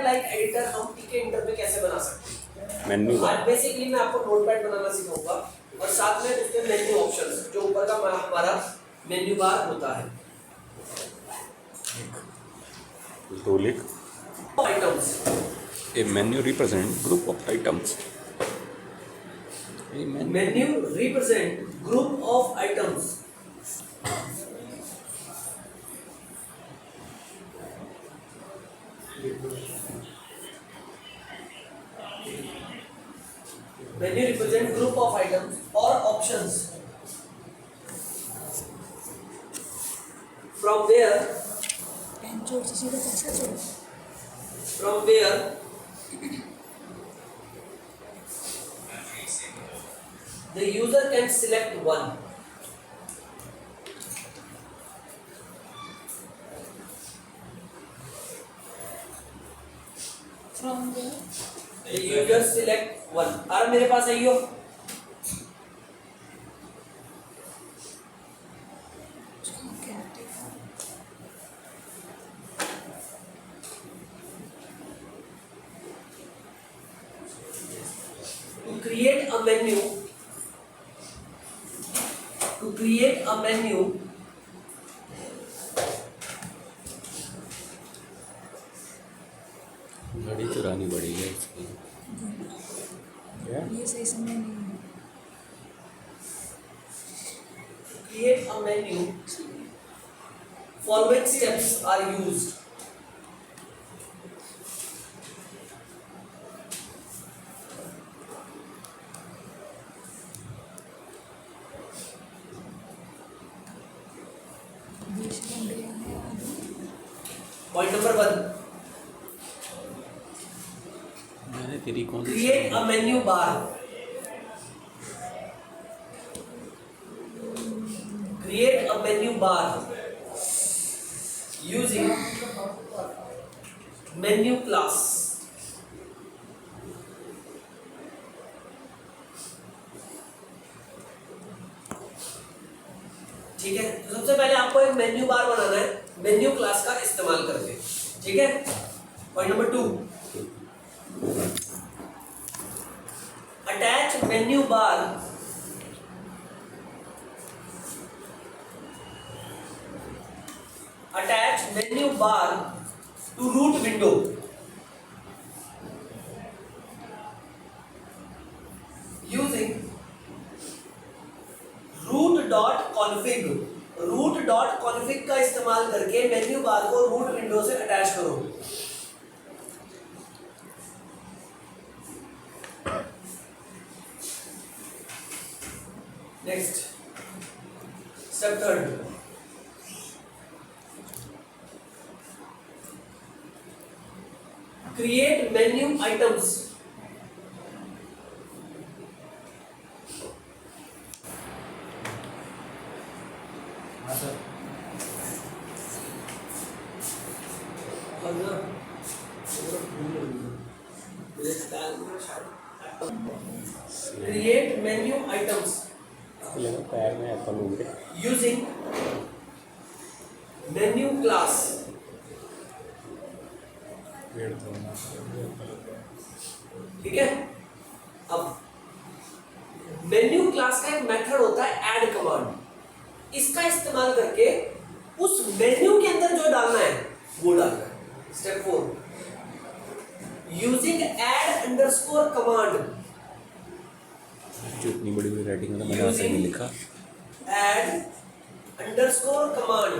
Notepad like editor हम टीके inter पे कैसे बना सकते हैं? मेन्यू आज बेसिकली मैं आपको नोटपैड बनाना सिखाऊंगा और साथ में उसके मेन्यू ऑप्शंस जो ऊपर का हमारा मेन्यू बार होता है। तो लिख items A menu represent group of items. A menu represent group of items. Menu represent group of items or options from where the user can select one. From where? The user select one. और मेरे पास है यो to create a menu. To create a menu, घड़ी चुरानी पड़ेगी इसकी। क्या? ये सही समय नहीं है। create a menu. Following steps are used. Point number 1. मैंने तेरी कौन सी Create a menu bar. Create a menu bar using menu class. ठीक है, तो सबसे पहले आपको एक मेन्यू बार बनाना है मेन्यू क्लास का इस्तेमाल करके। ठीक है, point number 2, attach menu bar to root window using root.config। root.config का इस्तेमाल करके मेन्यू बार को रूट विंडो से अटैच करो। Next step 3, create menu items. Create menu items पैर में एप्पल हो गए। using menu class। ठीक है, अब मेन्यू क्लास का एक मेथड होता है ऐड कमांड। इसका इस्तेमाल करके उस मेन्यू के अंदर जो डालना है वो डालना है। Step 4, using add underscore command. जो इतनी बड़ी बड़ी राइटिंग में मैंने ऐसे नहीं लिखा। Add underscore command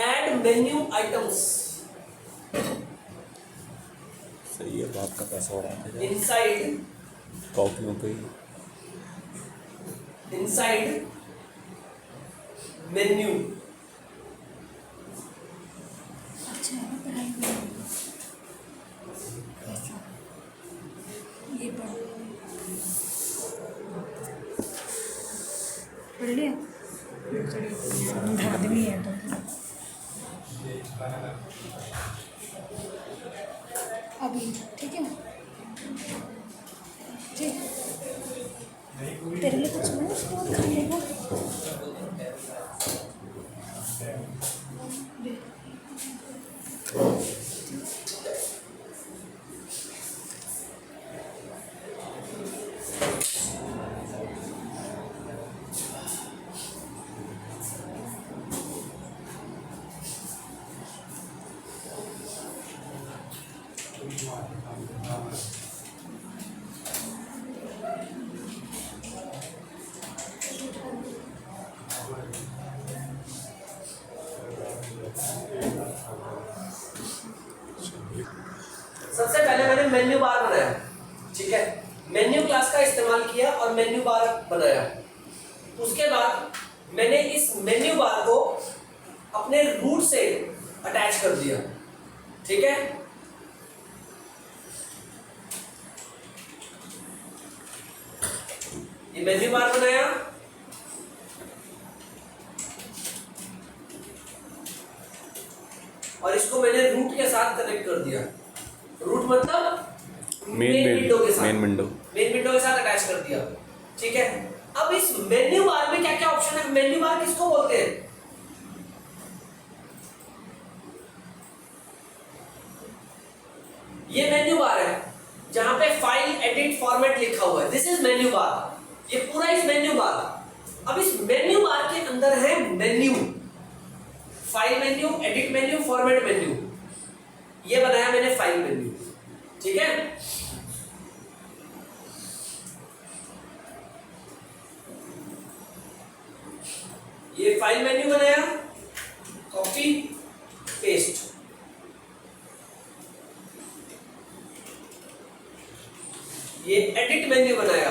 add menu items सही है, बाप का पैसा हो रहा है inside कॉपियों पे। menu। अच्छा है ना पढ़ाई में। ये पढ़ लिया आदमी है तो अभी ठीक है। ठीक तेरे लिए कुछ नहीं उसके बाद खाने को मेन्यू बार बनाया, ठीक है, मेन्यू क्लास का इस्तेमाल किया और मेन्यू बार बनाया। उसके बाद मैंने इस मेन्यू बार को अपने रूट से अटैच कर दिया, ठीक है। ये मेन्यू बार बनाया, और इसको मैंने रूट के साथ कनेक्ट कर दिया। रूट मतलब मेन विंडो के साथ, मेन विंडो के साथ अटैच कर दिया, ठीक है। अब इस मेन्यू बार में क्या क्या ऑप्शन है? मेन्यू बार किसको बोलते हैं? ये मेन्यू बार है जहां पे फाइल एडिट फॉर्मेट लिखा हुआ है, दिस इज मेन्यू बार। ये पूरा इस मेन्यू बार। अब इस मेन्यू बार के अंदर है menu, file menu, edit menu, format menu. ये बनाया मैंने फाइल मेन्यू, ठीक है। ये फाइल मेन्यू बनाया, कॉपी पेस्ट। ये एडिट मेन्यू बनाया,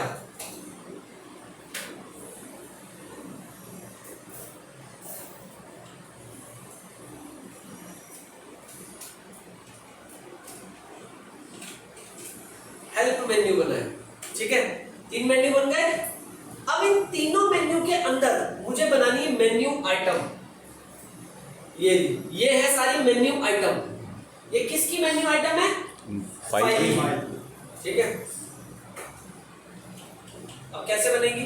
हेल्प मेन्यू बनाया, ठीक है। 3 मेन्यू बन गए। अब इन तीनों मेन्यू के अंदर मुझे बनानी है मेन्यू आइटम। ये है सारी मेन्यू आइटम। ये किसकी मेन्यू आइटम है? फाइल की। ठीक है। अब कैसे बनेगी?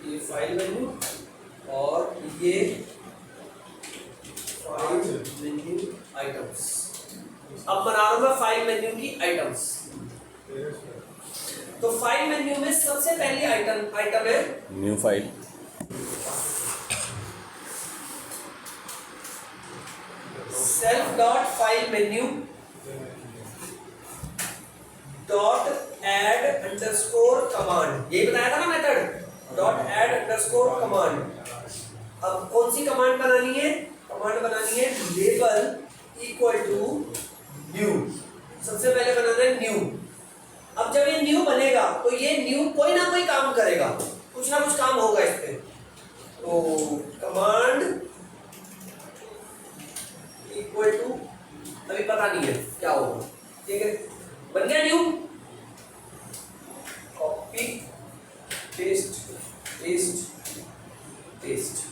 ये फाइल मेन्यू और ये फाइल मेन्यू आइटम्स। अब बना रहा हूं मैं फाइल मेन्यू की आइटम्स। तो फाइल मेन्यू में सबसे पहली आइटम है new file. Self dot file menu dot add underscore command. यही बताया था ना method, dot add underscore command. अब कौन सी कमांड बनानी है? कमांड बनानी है लेबल इक्वल टू न्यू। सबसे पहले बनाना है न्यू। अब जब ये न्यू बनेगा तो ये न्यू कोई ना कोई काम करेगा, कुछ ना कुछ काम होगा इस पे। तो कमांड इक्वल टू, अभी पता नहीं है क्या होगा, ठीक है। बन गया new. Copy paste paste paste.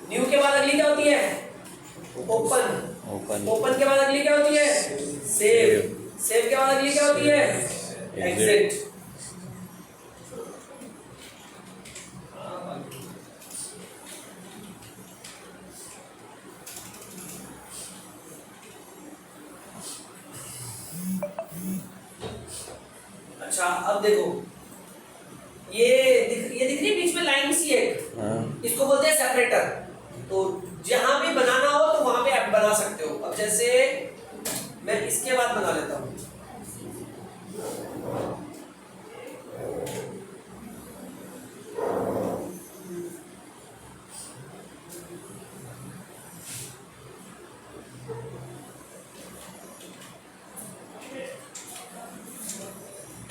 New के बाद अगली क्या होती है? ओपन। ओपन के बाद अगली क्या होती है? सेव। सेव के बाद अगली क्या होती है? एग्जिट। अच्छा अब देखो, ये दिख रही है बीच में लाइन सी है, इसको बोलते हैं सेपरेटर। तो जहां भी बनाना हो तो वहां पे आप बना सकते हो। अब जैसे मैं इसके बाद बना लेता हूं,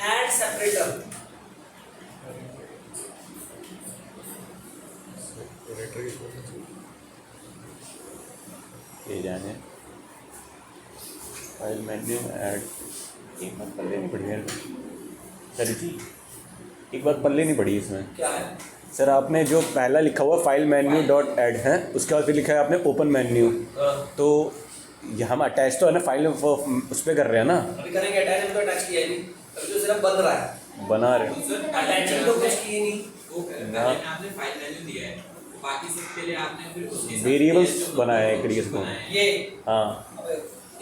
एड सेपरेटर। ये जाने फाइल मेन्यू ऐड। एक बात पल्ले नहीं पड़ी है सर जी, एक बात पल्ले नहीं पड़ी इसमें। क्या है सर? आपने जो पहला लिखा हुआ फाइल मेन्यू डॉट ऐड है, उसके बाद फिर लिखा है आपने ओपन मेन्यू। तो ये हम अटैच तो है ना फाइल उस पर कर रहे हैं ना? अभी करेंगे अटैच, अभी तो अटैच किया ही नहीं, अभी तो सिर्फ बन रहा है। बना रहे अटैचिंग तो कुछ किए नहीं। ना, आपने फाइल मेन्यू दिया है, बाकी सब के लिए आपने फिर उसके साथ वेरिएबल्स बनाए हैं एक तरीके से। ये हाँ,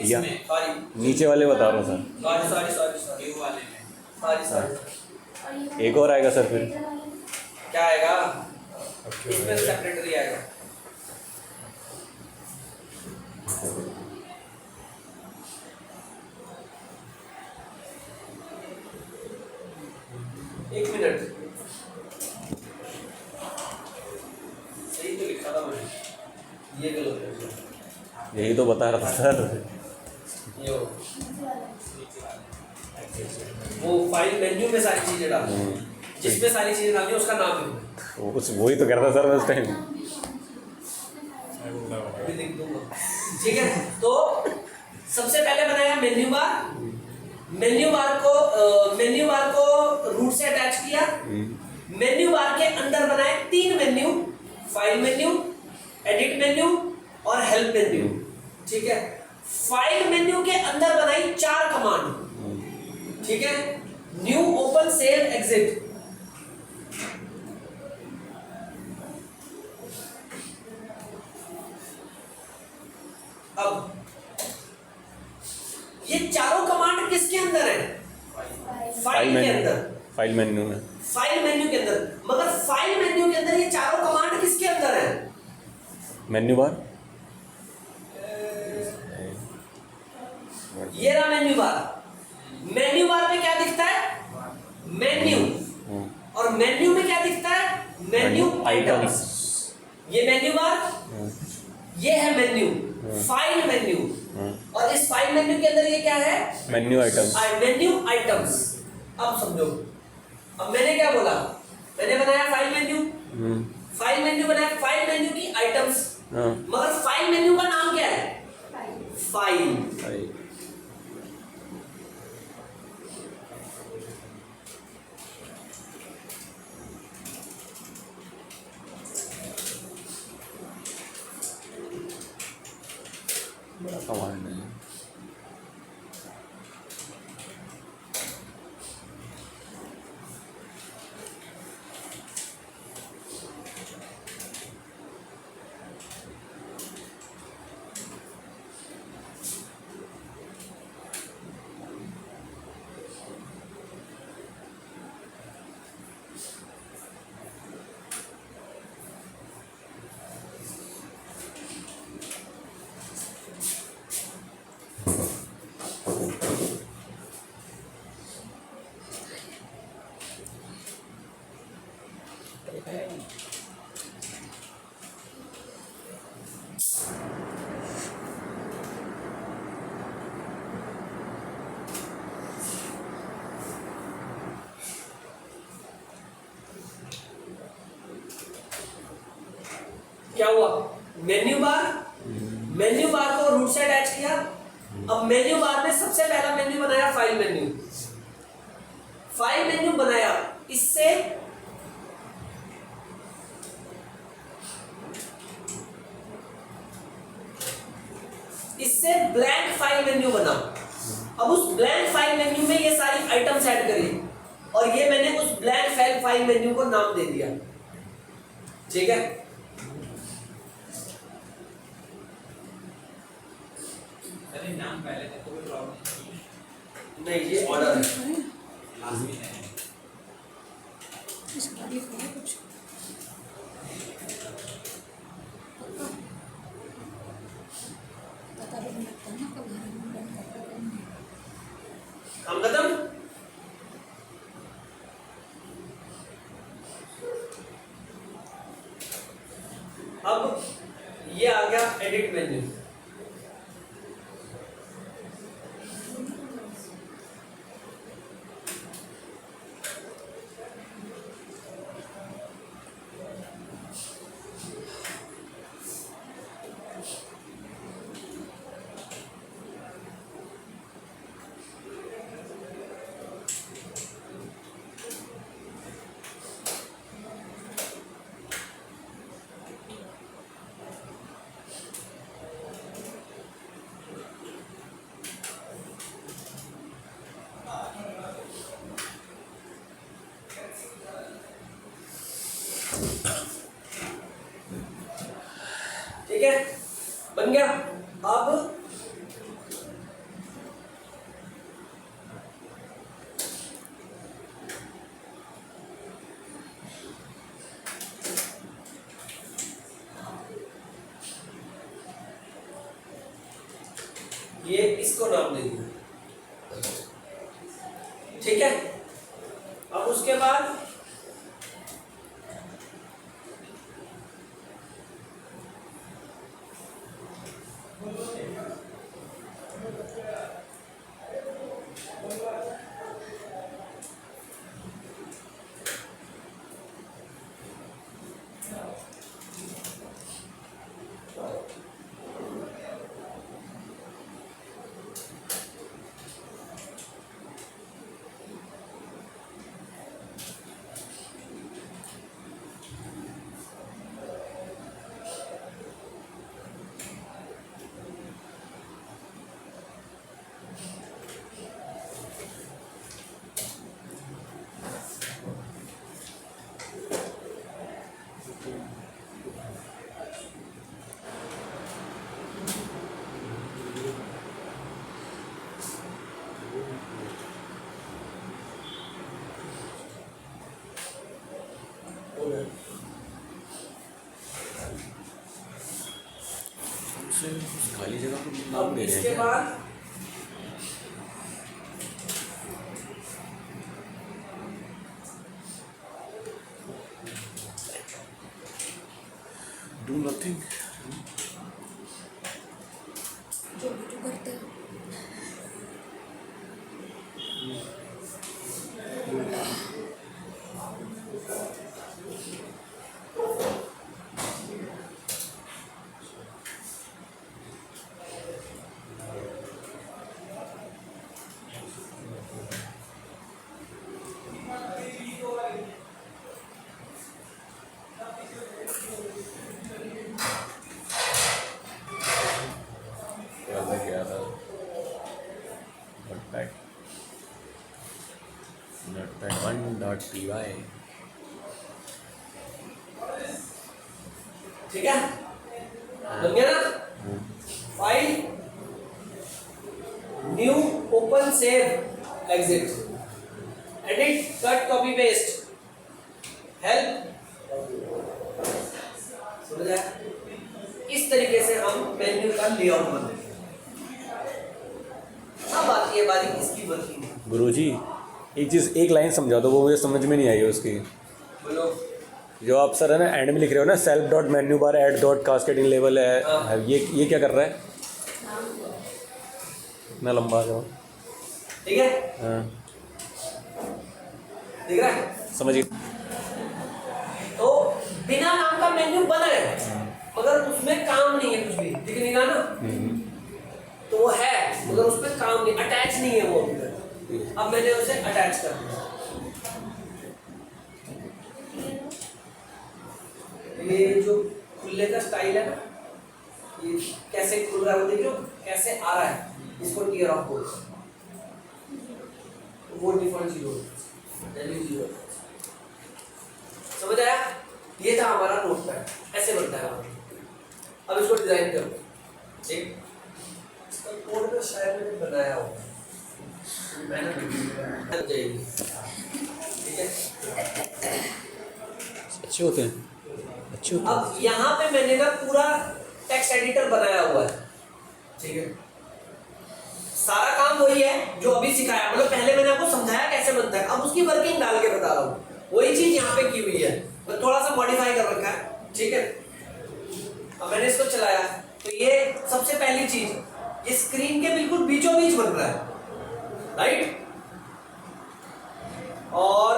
या इसमें सॉरी नीचे वाले बता रहा हूँ sir. Sorry sorry sorry sorry new वाले में सॉरी सॉरी। एक और आएगा सर फिर। क्या आएगा? इसमें सेपरेटर ही आएगा। एक मिनट, तो बता रहा था सर। ये वो फाइल मेन्यू में सारी चीजें डालनी, जिसमें सारी चीजें डालनी है उसका नाम लिखना। वही तो कर रहा था सर मैं उस टाइम। अभी लिख दूंगा। ठीक है, तो सबसे पहले बनाया मेन्यू बार। मेन्यू बार को रूट से अटैच किया। मेन्यू बार के अंदर बनाए 3 menu, file menu, edit menu और हेल्प मेन्यू। ठीक है, फाइल मेन्यू के अंदर बनाई 4 कमांड। ठीक है, न्यू, ओपन, सेव, एग्जिट। अब ये चारों कमांड किसके अंदर है? फाइल के अंदर, फाइल मेन्यू में, फाइल मेन्यू के अंदर। मगर फाइल मेन्यू के अंदर ये चारों कमांड किसके अंदर है? मेन्यू बार, ये रहा मेन्यू बार। मेन्यू बार पे क्या दिखता है? मेन्यू। और मेन्यू में क्या दिखता है? Menu items. ये मेन्यू बार, ये है मेन्यू, फाइल मेन्यू। और इस फाइल मेन्यू के अंदर ये क्या है? Menu items. Menu items. अब समझो, अब मैंने क्या बोला? मैंने बनाया फाइल मेन्यू, फाइल मेन्यू बनाया, फाइल मेन्यू की आइटम्स। मगर फाइल मेन्यू का नाम क्या है? फाइल। बड़ा कमांड है। क्या हुआ? मेन्यू बार को रूट से अटैच किया। अब मेन्यू बार में सबसे पहला मेन्यू बनाया फाइल मेन्यू। फाइल मेन्यू बनाया, इससे ब्लैंक फाइल मेन्यू बना। अब उस ब्लैंक फाइल मेन्यू में ये सारी आइटम्स ऐड करी और ये मैंने उस ब्लैंक फाइल मेन्यू को नाम दे दिया। ठीक है, अरे नाम पहले से कोई प्रॉब्लम नहीं, ये ऑर्डर है। लास्ट में है। इस बार लिखा है कुछ पता भी नहीं लगता ना कब घर में बंद करता करेंगे। काम खत्म। अब ये आ गया एडिट मेन्यू। ठीक है, बन गया। अब ये इसको नाम दे दिया। ठीक है, अब उसके बाद खाली जगह को नाम अब दे रहे इसके हैं बाद डू नथिंग। जो भी तो करते हैं क्या था नोटपैड notepad1.py। ठीक है, बन गया ना? File new open save exit edit cut copy paste help. समझ आया? इस तरीके से हम मेन्यू का लेआउट बनाते हैं। अब आती है बारी इसकी वर्किंग। गुरुजी एक चीज़ एक लाइन समझा दो, वो मुझे समझ में नहीं आई है उसकी। बोलो। जो आप सर है ना एंड में लिख रहे हो ना, self dot menu bar add dot cascading level है, हाँ। ये क्या कर रहा है? इतना लंबा जो। ठीक है, हाँ दिख रहा है? समझिए। तो बिना नाम का मेन्यू बना है मगर उसमें काम नहीं है, कुछ भी दिख नहीं रहा ना, तो वो है मगर उसमें काम नहीं, अटैच नहीं है वो अभी तक। अब मैंने उसे अटैच कर दिया। ये जो खुलने का स्टाइल है ना, ये कैसे खुल रहा है वो देख लो, कैसे आ रहा है, इसको टीयर ऑफ बोलते हैं। वो डिफॉल्ट जीरो जीरो। समझ आया? ये था हमारा नोटपैड, ऐसे बनता है हमारा। अब इसको डिजाइन करो। ठीक, इसका कोड तो शायद मैंने बनाया होगा, मैंने बन जाएगी। ठीक है, अच्छे होते हैं, अच्छे होते हैं। अब यहाँ पे मैंने ना पूरा टेक्स्ट एडिटर बनाया हुआ है। ठीक है, सारा काम वही है जो अभी सिखाया, मतलब पहले मैंने आपको समझाया कैसे बनता है, अब उसकी वर्किंग डाल के बता रहा हूँ। वही चीज यहाँ पे की हुई है, मैं थोड़ा सा मॉडिफाई कर रखा है। ठीक है, अब मैंने इसको चलाया तो ये सबसे पहली चीज, ये स्क्रीन के बिल्कुल बीचों बीच बन रहा है, राइट? और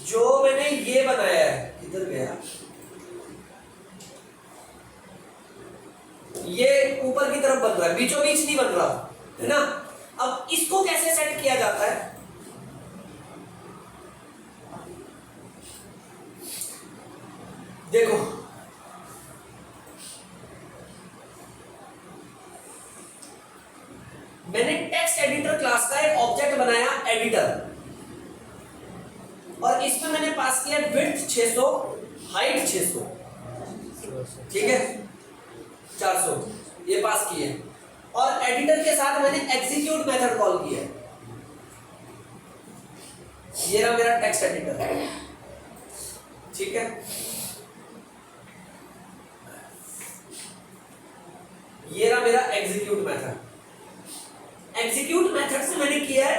जो मैंने ये बनाया है, किधर गया? ये ऊपर की तरफ बन रहा है, बीचों बीच नहीं बन रहा है ना। अब इसको कैसे सेट किया जाता है? देखो, मैंने टेक्स्ट एडिटर क्लास का एक ऑब्जेक्ट बनाया एडिटर, और इसमें मैंने पास किया विड्थ 600, हाइट 600, ठीक है, 400 ये पास किए, और एडिटर के साथ मैंने एग्जीक्यूट मेथड कॉल किया। ये रहा मेरा टेक्स्ट एडिटर। ठीक है, ये रहा मेरा एग्जीक्यूट मेथड। एग्जीक्यूट मेथड से मैंने किया है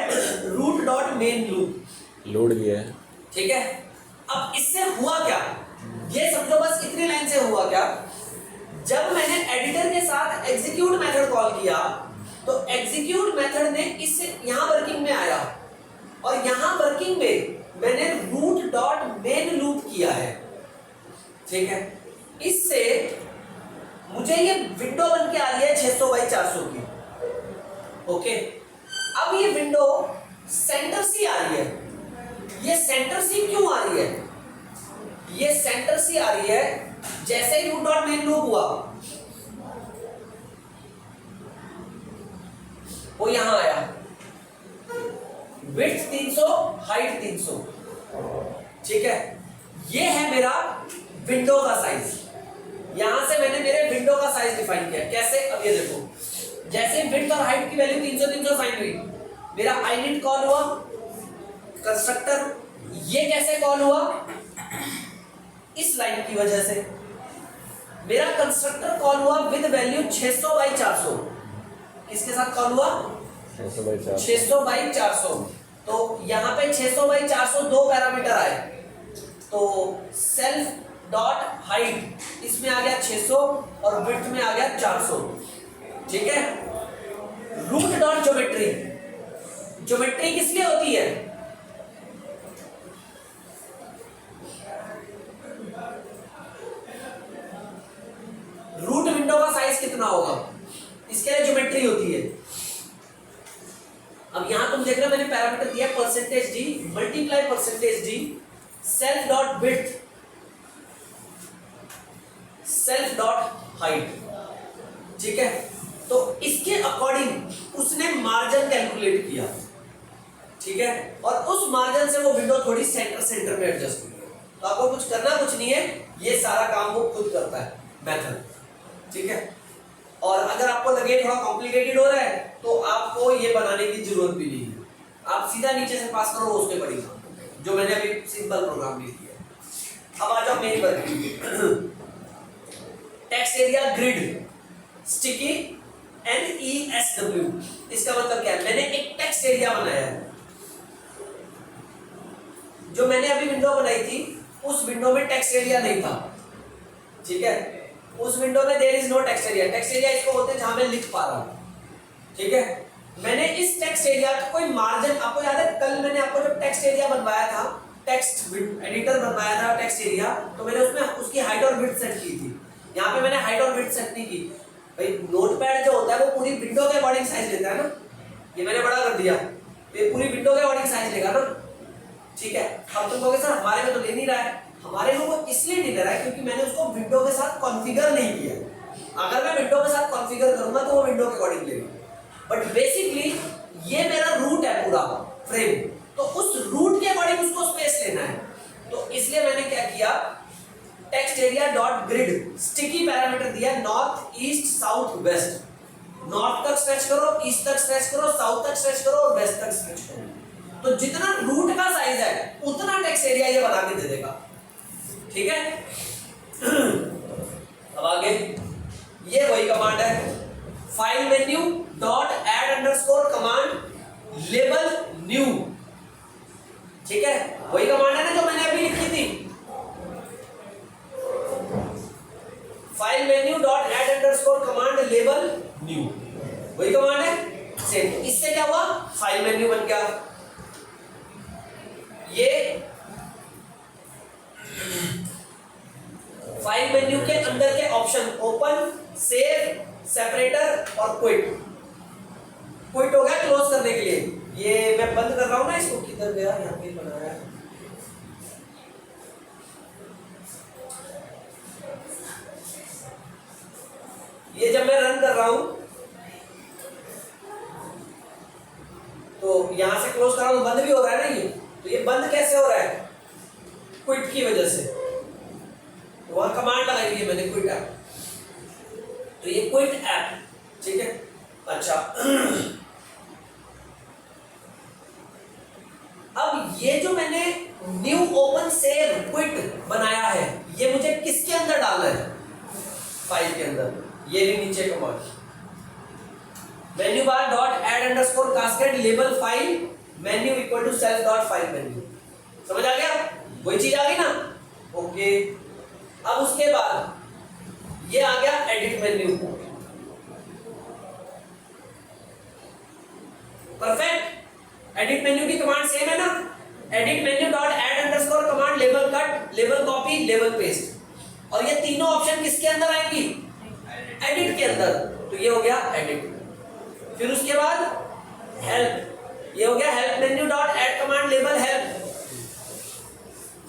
root dot main loop, load किया है। ठीक है। अब इससे हुआ क्या, ये समझो, बस इतनी लाइन से हुआ क्या, जब मैंने एडिटर के साथ एग्जीक्यूट मेथड कॉल किया तो एग्जीक्यूट मेथड ने इससे यहां वर्किंग में आया, और यहां वर्किंग में मैंने रूट डॉट मेन लूप किया है। ठीक है, इससे मुझे ये विंडो बन के आ रही है 600 बाई 400 की। ओके, अब ये विंडो सेंटर सी आ रही है। ये सेंटर सी क्यों आ रही है? ये सेंटर सी आ रही है जैसे ही रूट डॉट मेन लूप हुआ वो यहां आया, विड्थ 300, हाइट 300। ठीक है, ये है मेरा विंडो का साइज। यहां से मैंने मेरे विंडो का साइज डिफाइन किया। कैसे? अब ये देखो, जैसे विड्थ और हाइट की वैल्यू 300 फाइंड हुई, मेरा init कॉल हुआ कंस्ट्रक्टर। ये कैसे कॉल हुआ? इस लाइन की वजह से। मेरा कंस्ट्रक्टर कॉल हुआ विद वैल्यू 600 बाई 400। किसके साथ कॉल हुआ? 600 बाई 400। तो यहाँ पे 600 बाई 400 दो पैरामीटर आए, तो सेल्फ डॉट हाइट इसमें आ गया 600 और विड्थ में आ गया 400। ठीक है। रूट डॉट ज्योमेट्री, ज्योमेट्री किस लिए होती है? रूट विंडो का साइज कितना होगा, इसके लिए ज्योमेट्री होती है। अब यहां तुम देख रहे हो मैंने पैरामीटर दिया percentage D multiply percentage D self dot width self dot height. ठीक है। तो इसके अकॉर्डिंग उसने मार्जिन कैलकुलेट किया। ठीक है। और उस मार्जिन से वो विंडो थोड़ी सेंटर में एडजस्ट हुई है। तो आपको कुछ करना कुछ नहीं है, ये सारा काम वो खुद करता है मेथड। ठीक है। और अगर आपको लगे थोड़ा कॉम्प्लिकेटेड हो रहा है तो आपको ये बनाने की जरूरत भी नहीं है, आप सीधा नीचे से पास करो उसके पड़ेगा, जो मैंने अभी सिंपल प्रोग्राम लिख दिया। अब आ जाओ main work. Text area grid sticky NESW, इसका मतलब क्या है? मैंने एक टेक्स्ट एरिया बनाया है। जो मैंने अभी विंडो बनाई थी उस विंडो में टेक्स्ट एरिया नहीं था। ठीक है। उस विंडो में there is no text area. Text area इसको बोलते हैं जहां मैं लिख पा रहा हूं। ठीक है। मैंने इस टेक्स्ट एरिया का कोई मार्जिन, आपको याद है कल मैंने आपको जो टेक्स्ट एरिया बनवाया था, टेक्स्ट एडिटर बनवाया था टेक्स्ट एरिया, तो मैंने उसमें उसकी हाइट और विड्थ सेट की थी। यहाँ पे मैंने हाइट और विड्थ सेट नहीं की भाई। नोटपैड जो होता है वो पूरी विंडो के अकॉर्डिंग साइज लेता है ना, ये मैंने बड़ा कर दिया, ये पूरी विंडो के अकॉर्डिंग साइज लेगा ना। ठीक है। अब तुम कहोगे सर हमारे में तो ले नहीं रहा है। हमारे में वो इसलिए नहीं ले रहा है क्योंकि मैंने उसको विंडो के साथ कॉन्फ़िगर नहीं किया। अगर मैं विंडो के साथ कॉन्फ़िगर करूंगा तो वो विंडो के अकॉर्डिंग लेगा। बट बेसिकली ये मेरा रूट है पूरा फ्रेम, तो उस रूट के अकॉर्डिंग उसको स्पेस लेना है। तो इसलिए मैंने क्या किया, text area dot grid sticky parameter दिया north east south west. North तक स्ट्रेच करो, ईस्ट तक स्ट्रेच करो, साउथ तक स्ट्रेच करो और वेस्ट तक स्ट्रेच करो। तो जितना रूट का साइज है उतना टेक्स्ट एरिया ये बना के दे देगा। ठीक है। अब आगे ये वही कमांड है, file menu dot add underscore command label new. ठीक है। वही कमांड है ना जो मैंने अभी लिखी थी, file menu dot add underscore command label new, वही कमांड है सेम। इससे क्या हुआ, फाइल मेन्यू बन गया। ये फाइल मेन्यू के अंदर के ऑप्शन ओपन, सेव, सेपरेटर और क्विट। क्विट हो गया क्लोज करने के लिए। ये मैं बंद कर रहा हूं ना, इसको किधर गया, यहाँ पे बनाया। ये जब मैं रन कर रहा हूं तो यहां से क्लोज कर रहा हूं, बंद भी हो रहा है ना ये। तो ये बंद कैसे हो रहा है, क्विट की वजह से। तो वहां कमांड लगाई है मैंने क्विट ऐप, तो ये क्विट ऐप। ठीक है। अच्छा अब ये जो मैंने न्यू ओपन सेव क्विट बनाया है ये मुझे किसके अंदर डालना है, फाइल के अंदर। ये भी नीचे command, menu bar dot add underscore cascade label file menu equal to self dot file menu. समझ आ गया, वही चीज आ गई ना। ओके। अब उसके बाद ये आ गया edit menu. Perfect. Edit menu की कमांड सेम है ना, edit menu dot add underscore command label cut label copy label paste. और ये तीनों ऑप्शन किसके अंदर आएंगी, एडिट के अंदर। तो ये हो गया एडिट। फिर उसके बाद हेल्प, ये हो गया help menu dot add command label help.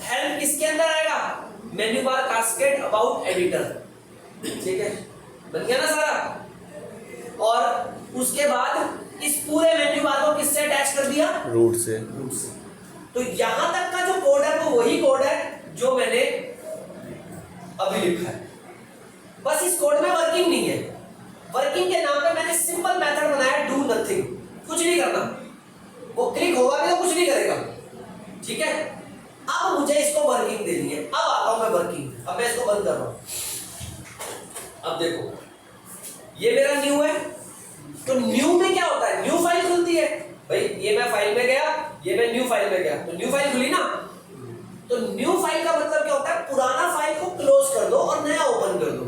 Help किसके अंदर आएगा, menu bar cascade about editor. ठीक है, बन गया ना सारा। और उसके बाद इस पूरे मेन्यू बार को किससे अटैच कर दिया, रूट से। तो यहां तक का जो कोड है वो वही कोड है जो मैंने अभी लिखा है, बस इस कोड में वर्किंग नहीं है। वर्किंग के नाम पे मैंने सिंपल मेथड बनाया डू नथिंग, कुछ नहीं करना। वो क्लिक होगा भी तो कुछ नहीं करेगा। ठीक है। अब मुझे इसको वर्किंग देनी है। अब आता हूं मैं वर्किंग। अब मैं इसको बंद कर रहा हूं। अब देखो ये मेरा न्यू है, तो न्यू में क्या होता है, न्यू फाइल खुलती है भाई, ये मैं फाइल में गया, ये मैं न्यू फाइल में गया, तो न्यू फाइल खुली ना। तो न्यू फाइल का मतलब क्या होता है, पुराना फाइल को क्लोज कर दो और नया ओपन कर दो।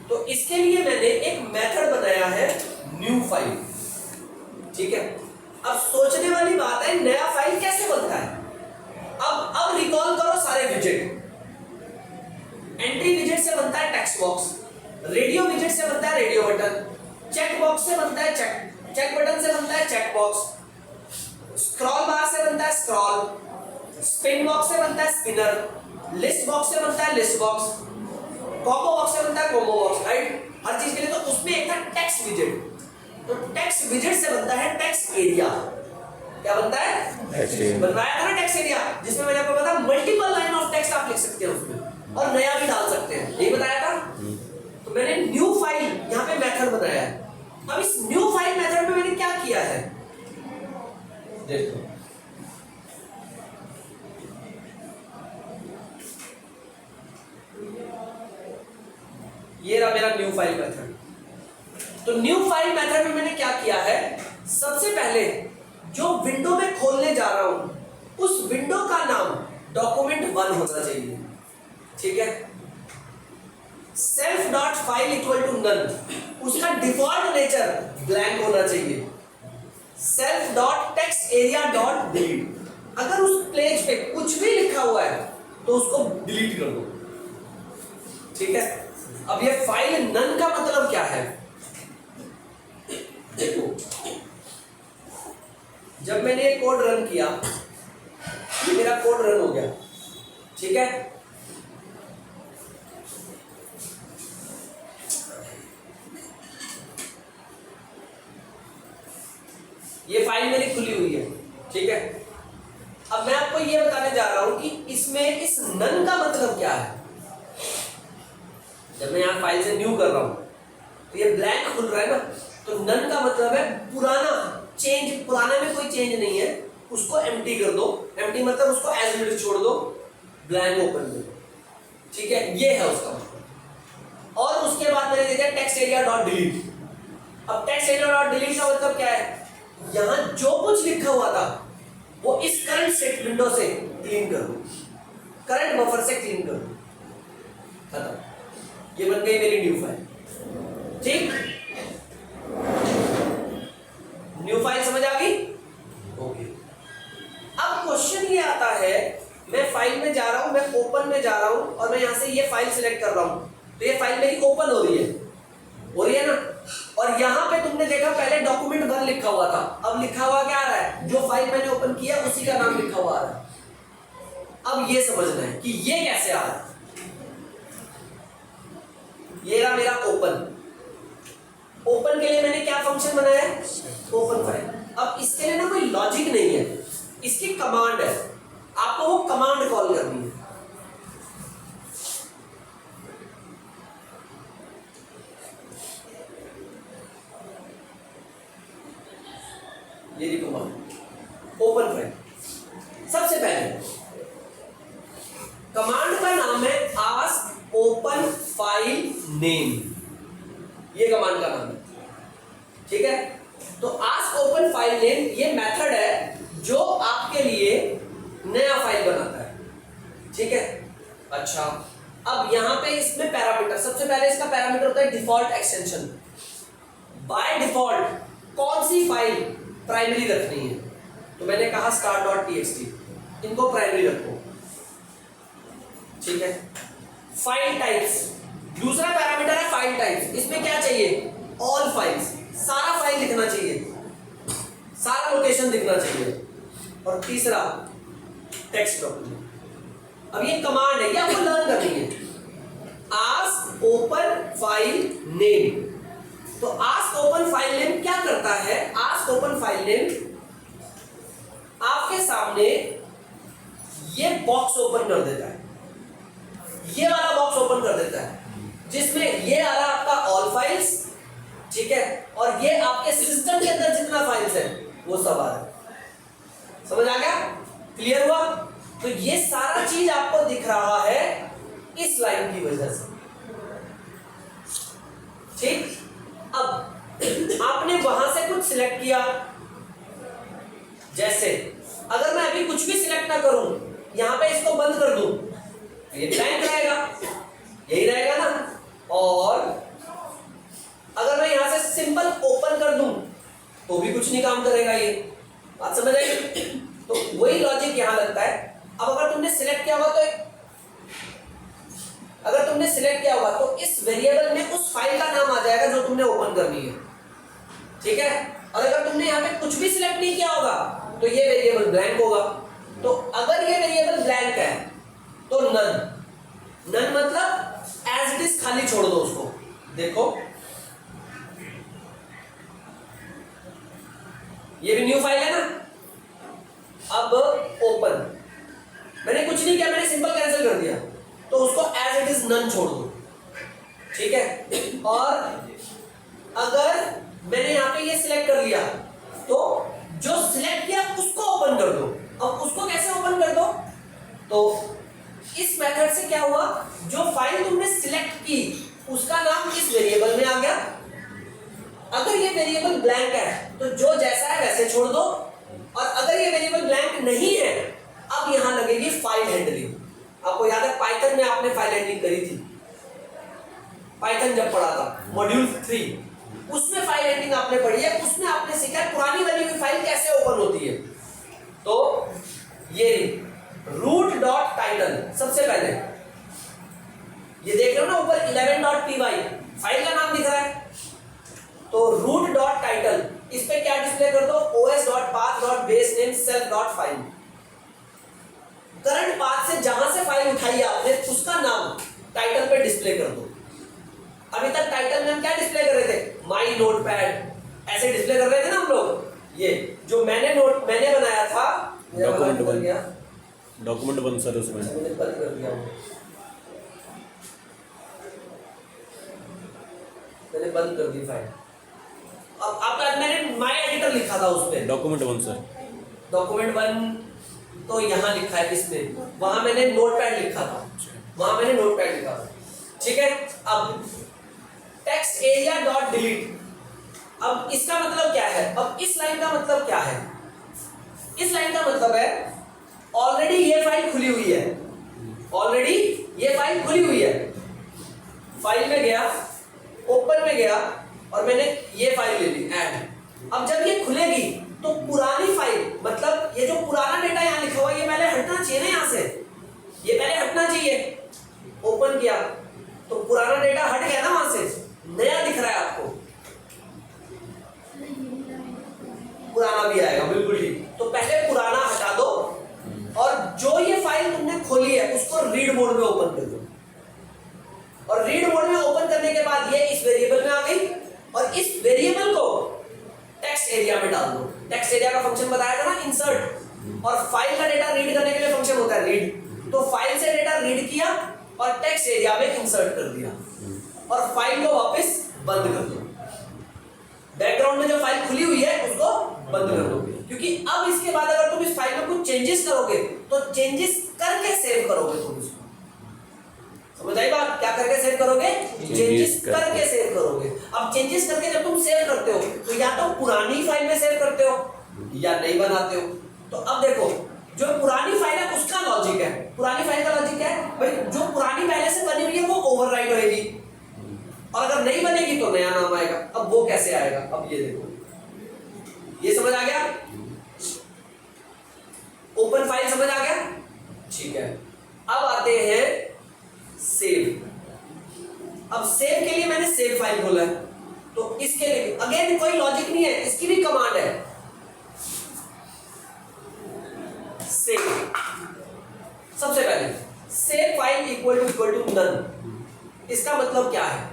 तो इसके लिए मैंने एक मेथड बनाया है न्यू फाइल, ठीक है। अब सोचने वाली बात है नया फाइल कैसे बनता है। अब रिकॉल करो सारे विजेट। एंट्री विजेट से बनता है टेक्स्ट बॉक्स, रेडियो विजेट से बनता है रेडियो बटन, चेक बॉक्स से बनता है चेक बटन से बनता है चेक बॉक्स, स्क्रॉल बार से बनता है स्क्रॉल, स्पिन बॉक्स से बनता है स्पिनर, लिस्ट बॉक्स से बनता है लिस्ट बॉक्स, कॉम्बो बॉक्स से बनता है कॉम्बो बॉक्स, राइट। हर चीज के लिए। तो उसमें एक था टेक्स्ट विजेट, तो टेक्स्ट विजेट से बनता है टेक्स्ट एरिया। क्या बनता है, बनवाया था ना टेक्स्ट एरिया, जिसमें मैंने आपको बताया मल्टीपल लाइन ऑफ टेक्स्ट आप लिख सकते हैं उसमें और नया भी डाल सकते हैं, यही बताया था। तो मैंने न्यू फाइल यहाँ पे मेथड बनाया है। अब इस न्यू फाइल मेथड में मैंने क्या किया है, देखो ये रहा मेरा न्यू फाइल मेथड। तो न्यू फाइल मेथड में मैंने क्या किया है, सबसे पहले जो विंडो में खोलने जा रहा हूं उस विंडो का नाम document1 होना चाहिए, ठीक है। Self dot file equal to none, उसका डिफॉल्ट नेचर ब्लैंक होना चाहिए। Self dot text area dot delete, अगर उस पेज पे कुछ भी लिखा हुआ है तो उसको डिलीट कर दो, ठीक है। अब ये फाइल नन का मतलब क्या है, देखो जब मैंने ये कोड रन किया, ये मेरा कोड रन हो गया, ठीक है। ये फाइल मेरी खुली हुई है, ठीक है। अब मैं आपको ये बताने जा रहा हूं कि इसमें इस नन का मतलब क्या है। जब मैं यहां फाइल से न्यू कर रहा हूं तो ये ब्लैंक खुल रहा है ना, तो नन का मतलब है पुराना चेंज, पुराने में कोई चेंज नहीं है, उसको एम्प्टी कर दो। एम्प्टी मतलब उसको एज इट इज छोड़ दो, ब्लैंक ओपन कर दो, ठीक है, ये है उसका मतलब। और उसके बाद मैंने दे दिया टेक्स्ट एरिया डॉट डिलीट। अब टेक्स्ट एरिया डॉट डिलीट का मतलब क्या है, यहां जो कुछ लिखा हुआ था वो इस करंट सेट विंडो से क्लीन कर दो, करंट बफर से क्लीन कर दो, खत्म। ये बन गई मेरी न्यू फाइल, ठीक। न्यू फाइल समझ आ गई, ओके। अब क्वेश्चन ये आता है, मैं फाइल में जा रहा हूं, मैं ओपन में जा रहा हूं और मैं यहां से ये फाइल सिलेक्ट कर रहा हूं, तो ये फाइल मेरी ओपन हो रही है ना। और यहां पे तुमने देखा पहले document1 लिखा हुआ था, अब लिखा हुआ क्या आ रहा है, जो फाइल मैंने ओपन किया उसी का नाम लिखा हुआ आ रहा है। अब ये समझना है कि ये कैसे आ रहा है। ये रहा मेरा ओपन, ओपन के लिए मैंने क्या फंक्शन बनाया है, ओपन फाइल। अब इसके लिए ना कोई लॉजिक नहीं है, इसकी कमांड है, आपको वो कमांड कॉल करनी है। ये कमांड ओपन फाइल। सबसे पहले कमांड का नाम है आस्क ओपन फाइल नेम, ये कमांड का नाम है, ठीक है। तो आस्क ओपन फाइल नेम ये मेथड है जो आपके लिए नया फाइल बनाता है, ठीक है। अच्छा, अब यहां पे इसमें पैरामीटर, सबसे पहले इसका पैरामीटर होता है डिफॉल्ट एक्सटेंशन। बाय डिफॉल्ट कौन सी फाइल प्राइमरी रखनी है, तो मैंने कहा start.txt, इनको प्राइमरी रखो, ठीक है। फाइल टाइप्स, दूसरा पैरामीटर है फाइल टाइप्स, इसमें क्या चाहिए, ऑल फाइल्स, सारा फाइल लिखना चाहिए, सारा लोकेशन दिखना चाहिए। और तीसरा टेक्स्ट डॉक्यूमेंट। अब ये कमांड है, ये आपको लर्न करनी है, आस्क ओपन फाइल नेम। तो आस्क ओपन फाइल नेम क्या करता है, आस्क ओपन फाइल नेम आपके सामने ये बॉक्स ओपन कर देता है, ये वाला बॉक्स ओपन कर देता है, जिसमें ये आ रहा आपका ऑल फाइल्स, ठीक है, और ये आपके सिस्टम के अंदर जितना फाइल्स है वो सब आ रहा है। समझ आ गया, क्लियर हुआ। तो ये सारा चीज आपको दिख रहा है इस लाइन की वजह से, आपने वहां से कुछ सिलेक्ट किया, जैसे अगर मैं अभी कुछ भी सिलेक्ट ना करूं, यहां पे इसको बंद कर दूं, तो ये ब्लैंक रहेगा, यही रहेगा ना। और अगर मैं यहां से सिंपल ओपन कर दूं तो भी कुछ नहीं काम करेगा, ये बात समझ आई? तो वही लॉजिक यहां लगता है। अब अगर तुमने सिलेक्ट किया हुआ तो इस वेरिएबल में उस फाइल का नाम आ जाएगा जो तुमने ओपन करनी है, ठीक है। और अगर तुमने यहाँ पे कुछ भी सिलेक्ट नहीं किया होगा तो ये वेरिएबल ब्लैंक होगा। तो अगर ये वेरिएबल ब्लैंक है तो नन मतलब एज इट इज खाली छोड़ दो उसको। देखो ये भी न्यू फाइल है ना। अब ओपन, मैंने कुछ नहीं किया, मैंने सिंपल कैंसिल कर दिया, तो उसको एज इट इज नन छोड़ दो, ठीक है। और अगर मैंने यहां पे ये सिलेक्ट कर लिया तो जो सिलेक्ट किया उसको ओपन कर दो। अब उसको कैसे ओपन कर दो? तो इस मेथड से क्या हुआ, जो फाइल तुमने सिलेक्ट की उसका नाम इस वेरिएबल में आ गया। अगर ये वेरिएबल ब्लैंक है तो जो जैसा है वैसे छोड़ दो, और अगर ये वेरिएबल ब्लैंक नहीं है अब यहां लगेगी फाइल हैंडलिंग। आपको याद है पाइथन में आपने फाइल हैंडलिंग करी थी, पाइथन जब पढ़ा था मॉड्यूल 3, उसमें फाइल हैंडलिंग आपने पढ़ी है। उसमें आपने सीखा है पुरानी वाली हुई फाइल कैसे ओपन होती है। तो ये root.title, सबसे पहले ये देख रहे हो ना ऊपर 11.py फाइल का नाम दिख रहा है, तो root.title इस पे क्या डिस्प्ले कर दो, os.path.basename self.file। करंट पाथ से जहां से फाइल उठाई आपने उसका नाम टाइटल पे डिस्प्ले कर दो। अभी तक टाइटल में हम क्या डिस्प्ले कर रहे थे, माई नोटपैड ऐसे डिस्प्ले कर रहे थे ना हम लोग। ये जो मैंने बनाया था डॉक्यूमेंट वन सर उसमें मैंने बंद कर दिया, मैंने बंद कर दी फाइल। अब आपका मैंने माई एडिटर लिखा था उस पे, document one sir, document one तो यहाँ लिखा है इसमें, वहां मैंने नोटपैड लिखा था, ठीक है। अब टेक्स्ट एरिया डॉट डिलीट, अब इसका मतलब क्या है, अब इस लाइन का मतलब क्या है, इस लाइन का मतलब है ऑलरेडी ये फाइल खुली हुई है, फाइल में गया, ओपन में गया और मैंने ये फाइल ले ली ऐड। अब जब ये खुलेगी तो पुरानी फाइल, मतलब ये जो पुराना डेटा यहाँ लिखा हुआ ये पहले हटना चाहिए ना, यहाँ से ये पहले हटना चाहिए। ओपन किया तो पुराना डेटा हट गया ना, वहां से नया दिख रहा है आपको, पुराना भी आएगा, बिल्कुल ठीक। तो पहले पुराना हटा दो और जो ये फाइल तुमने खोली है उसको रीड मोड में ओपन कर दो, और रीड मोड में ओपन करने के बाद ये इस वेरिएबल में आ गई, और इस वेरिएबल को टेक्स्ट एरिया में डाल दो। टेक्स्ट एरिया का फंक्शन बताया था ना, इंसर्ट, और फाइल का डेटा रीड करने के लिए फंक्शन होता है रीड। तो फाइल से डेटा रीड किया और टेक्स्ट एरिया में इंसर्ट कर दिया, और फाइल को वापस बंद कर दो। बैकग्राउंड में जो फाइल खुली हुई है उसको बंद कर दो, क्योंकि अब इसके बाद अगर तुम इस फाइल में कुछ चेंजेस करोगे तो चेंजेस करके सेव करोगे तुम इसको। समझ आई बात? क्या करके सेव करोगे? चेंजेस करके सेव करोगे। अब चेंजेस करके जब तुम सेव करते हो तो या तो पुरानी फाइल में सेव करते हो या नहीं बनाते हो। तो अब देखो जो पुरानी फाइल है उसका लॉजिक है, पुरानी फाइल का लॉजिक है भाई, जो पुरानी पहले से बनी हुई है वो ओवरराइट होएगी, और अगर नहीं बनेगी तो नया नाम आएगा। अब वो कैसे आएगा, अब ये देखो, ये समझ आ गया? ओपन फाइल समझ आ गया? ठीक है। अब आते हैं सेव। अब सेव के लिए मैंने सेव फाइल खोला है, तो इसके लिए अगेन कोई लॉजिक नहीं है, इसकी भी कमांड है सेव। सबसे पहले save file equal to none, इसका मतलब क्या है?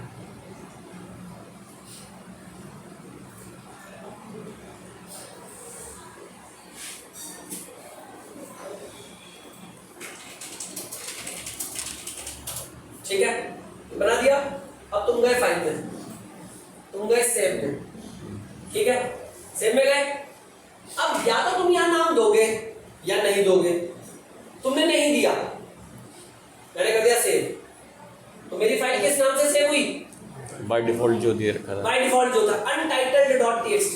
ठीक है, बना दिया। अब तुम गए फाइल में, तुम गए सेव में, ठीक है, सेव में गए। अब या तो तुम यहां नाम दोगे या नहीं दोगे। तुमने नहीं दिया, मैंने कर दिया सेव, तो मेरी फाइल किस नाम से सेव हुई? बाय डिफॉल्ट जो दे रखा था। बाय डिफॉल्ट जो था untitled.txt।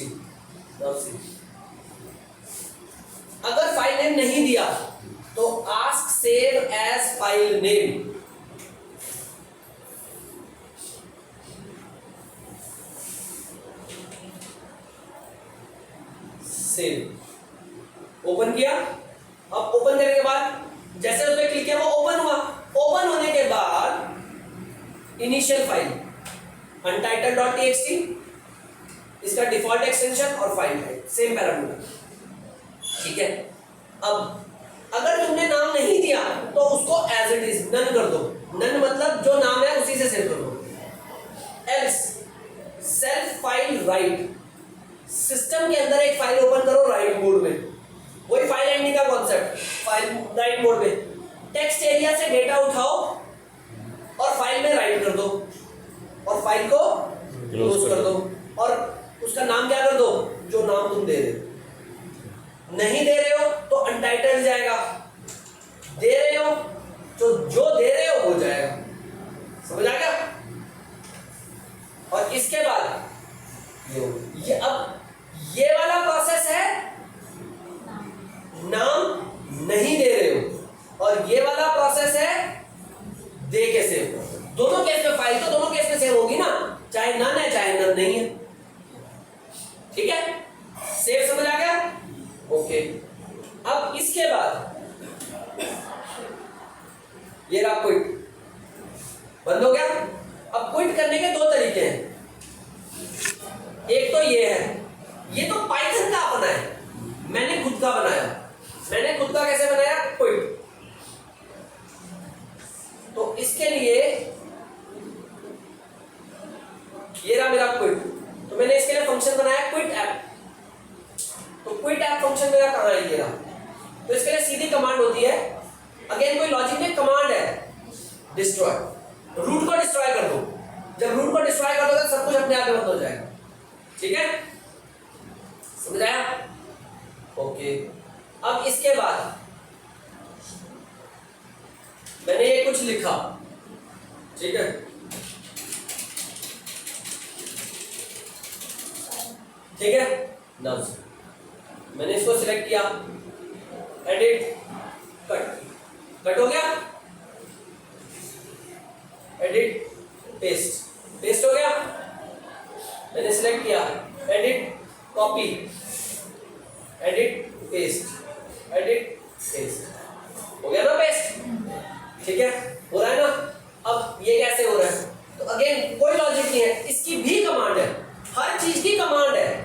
अगर फाइल नेम नहीं दिया तो ask save as file name. Save open किया। अब ओपन करने के बाद जैसे उस पर क्लिक किया वो ओपन हुआ। ओपन होने के बाद इनिशियल फाइल untitled.txt, इसका डिफॉल्ट एक्सटेंशन और फाइल टाइप सेम पैरामीटर, ठीक है। अब अगर तुमने नाम नहीं दिया तो उसको एज इट इज नन कर दो। नन मतलब जो नाम है उसी से सेव कर दो। Else self file write, system के अंदर एक फाइल ओपन करो राइट मोड में, वही फाइल एंडिंग का कॉन्सेप्ट, फाइल राइट मोड में टेक्स्ट एरिया से डेटा उठाओ और फाइल में राइट कर दो और फाइल को क्लोज कर दो और उसका नाम क्या कर दो, जो नाम तुम दे रहे हो। नहीं दे रहे हो तो अनटाइटल्ड जाएगा, दे रहे हो तो जो दे रहे हो वो जाएगा। समझ आ गया? और इसके बाद ये अब ये वाला प्रोसेस है, नाम नहीं दे रहे हो, और ये वाला प्रोसेस है दे के सेव। दोनों केस में फाइल तो दोनों केस में सेव होगी ना, चाहे नन है चाहे नन नहीं है, ठीक है। सेव समझ आ गया? ओके। अब इसके बाद ये रहा क्विट, बंद हो गया। अब क्विट करने के दो तरीके हैं। एक तो ये है, ये तो पाइथन का अपना है, मैंने खुद का बनाया। मैंने खुद का कैसे बनाया? क्विट। तो इसके लिए ये रहा मेरा क्विट, तो मैंने इसके लिए फंक्शन बनाया क्विट ऐप। तो क्विट ऐप फंक्शन मेरा कहाँ है? ये रहा। तो इसके लिए सीधी कमांड होती है, अगेन कोई लॉजिक में कमांड है, डिस्ट्रॉय। रूट को डिस्ट्रॉय कर दो। जब रूट को डिस्ट्रॉय कर दोगे सब कुछ अपने आप बंद हो जाएगा, ठीक है। समझ आया? ओके। अब इसके बाद मैंने ये कुछ लिखा, ठीक है, ठीक है। नाउ मैंने इसको सिलेक्ट किया, एडिट, कट, कट हो गया, एडिट, पेस्ट, पेस्ट हो गया। मैंने सिलेक्ट किया, edit, copy, edit, paste, edit, paste, हो गया ना पेस्ट, ठीक है। हो रहा है ना? अब ये कैसे हो रहा है? तो अगेन कोई लॉजिक नहीं है, इसकी भी कमांड है, हर चीज की कमांड है,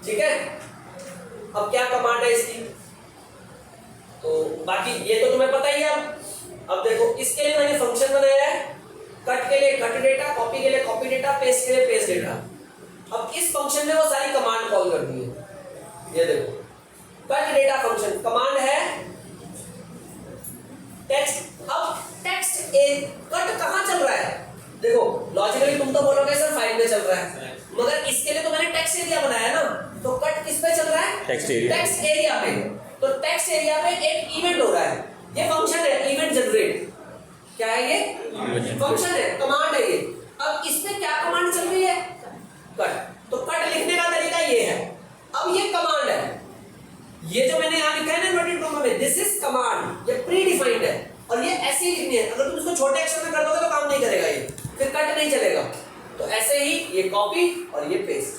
ठीक है। अब क्या कमांड है इसकी, तो बाकी ये तो तुम्हें पता ही है। अब देखो इसके लिए मैंने फंक्शन बनाया है, कट के लिए कट डेटा, कॉपी के लिए कॉपी डेटा, पेस्ट के लिए पेस्ट डेटा। अब इस फंक्शन में वो सारी कमांड कॉल करनी है। ये देखो कट डेटा फंक्शन कमांड है टेक्स्ट। अब टेक्स्ट कट कहां चल रहा है? देखो लॉजिकली तुम तो बोलोगे सर फाइल में चल रहा है, मगर इसके लिए तो मैंने टेक्स्ट एरिया बनाया ना, तो कट किस पे चल रहा है? टेक्स्ट एरिया, टेक्स्ट एरिया पे। तो टेक्स्ट एरिया पे एक इवेंट हो रहा है, ये फंक्शन है इवेंट जनरेट। क्या है ये? फंक्शन है, कमांड है ये। अब इसमें क्या कमांड चल रही है? कट। तो कट लिखने का तरीका ये है। अब ये कमांड है, ये जो मैंने यहां लिखा है ना इन्वर्टेड कॉमा में, दिस इज कमांड, ये प्री डिफाइंड है और ये ऐसे ही लिखनी है। अगर तुम इसको छोटे अक्षर में कर दोगे तो काम नहीं करेगा, ये फिर कट नहीं चलेगा। तो ऐसे ही ये कॉपी और ये पेस्ट,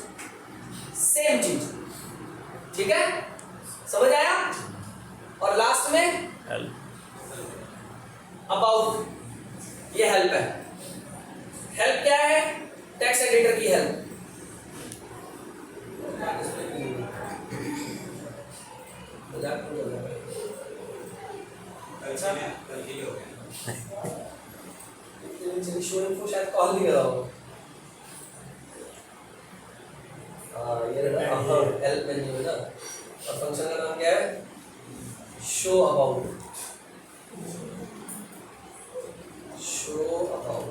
सेम चीज, ठीक है। समझ आया? और लास्ट में अबाउट, ये हेल्प है। हेल्प क्या है? टेक्स्ट एडिटर की हेल्प। अच्छा कल के लिए हो गया। को शायद कॉल नहीं करा होगा। ये हेल्प मेन्यू है ना, और फंक्शन का नाम क्या है? Show about. शो अबाउट,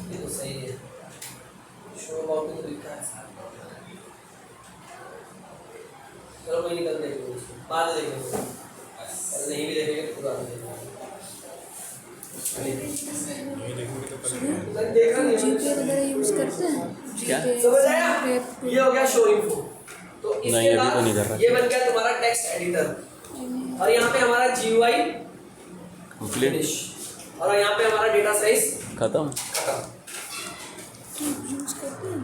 ये तो सही है। शो अबाउट तो लिखा है, चलो कोई निकल देखेंगे उसको, बाद में देखेंगे, नहीं भी देखेंगे तो बाद में देखेंगे। मैंने देखा नहीं है। जीपे वगैरह यूज़ करते हैं क्या? GPay, समझ आया? पे- ये हो गया शो इन्फो। तो नहीं, इसके अभी तो नहीं कर रहा। बाद ये बन गया तुम्हारा टेक्स्ट एडिटर और यहाँ पे हमारा GUI कंप्लीट फिनिश और यहाँ पे हमारा डेटा साइज खत्म। खत्म। यूज़ करते हैं